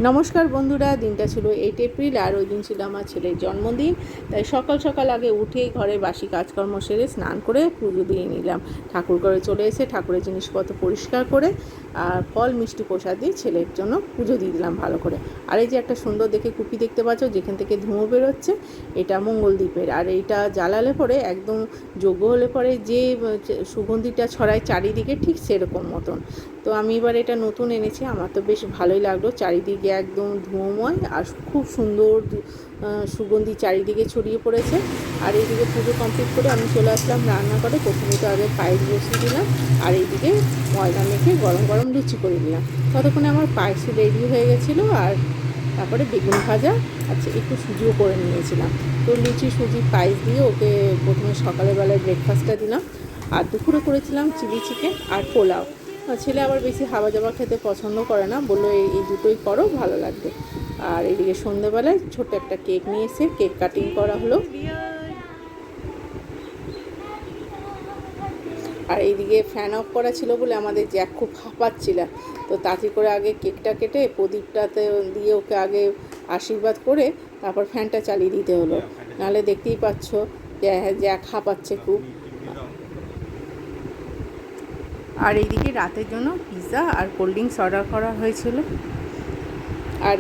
নমস্কার বন্ধুরা, দিনটা ছিল 8 এপ্রিল আর ওই দিন ছিল আমার ছেলের জন্মদিন। তাই সকাল সকাল আগে উঠে ঘরের বাসি কাজকর্ম সেরে স্নান করে পুজো দিয়ে নিলাম। ঠাকুর ঘরে চলে এসে ঠাকুরের জিনিসপত্র পরিষ্কার করে আর ফল মিষ্টি প্রসাদ দিয়ে ছেলের জন্য পুজো দিয়ে দিলাম ভালো করে। আর এই যে একটা সুন্দর দেখে কুপি দেখতে পাচ্ছ যেখান থেকে ধুঁয়ো বেরোচ্ছে, এটা মঙ্গলদ্বীপের। আর এইটা জ্বালালে পরে একদম যজ্ঞ হলে পরে যে সুগন্ধিটা ছড়ায় চারিদিকে, ঠিক সেরকম মতন। তো আমি এবার এটা নতুন এনেছি, আমার তো বেশ ভালোই লাগলো। চারিদিকে একদম ধুঁয়োময় আর খুব সুন্দর সুগন্ধি চারিদিকে ছড়িয়ে পড়েছে। আর এইদিকে পুজো কমপ্লিট করে আমি চলে আসলাম রান্না করে। প্রথমে তো আগে পায়েস বসিয়ে দিলাম আর এইদিকে ময়দা মেখে গরম গরম লুচি করে দিলাম। ততক্ষণে আমার পায়েস রেডি হয়ে গেছিলো। আর তারপরে বেগুন ভাজা, আচ্ছা একটু সুজিও করে নিয়েছিলাম। তো লুচি সুজি পায়েস দিয়ে ওকে প্রথমে সকালবেলায় ব্রেকফাস্টটা দিলাম। আর দুপুরে করেছিলাম চিলি চিকেন আর পোলাও। ছেলে আবার বেশি হাওয়া জাবা খেতে পছন্দ করে না, বললো এই দুটোই করো, ভালো লাগবে। আর এদিকে সন্ধ্যেবেলায় ছোট্ট একটা কেক নিয়ে এসে কেক কাটিং করা হলো। আর এইদিকে ফ্যান অফ করা ছিল বলে আমাদের জ্যাক খুব হাঁপাচ্ছিল। তো তাড়াতাড়ি করে আগে কেকটা কেটে প্রদীপটাতে দিয়ে ওকে আগে আশীর্বাদ করে তারপর ফ্যানটা চালিয়ে দিতে হলো। নাহলে দেখতেই পাচ্ছ যে জ্যাক হাঁপাচ্ছে খুব। আর এইদিকে রাতের জন্য পিৎজা আর কোল্ড ড্রিঙ্কস অর্ডার করা হয়েছিল। আর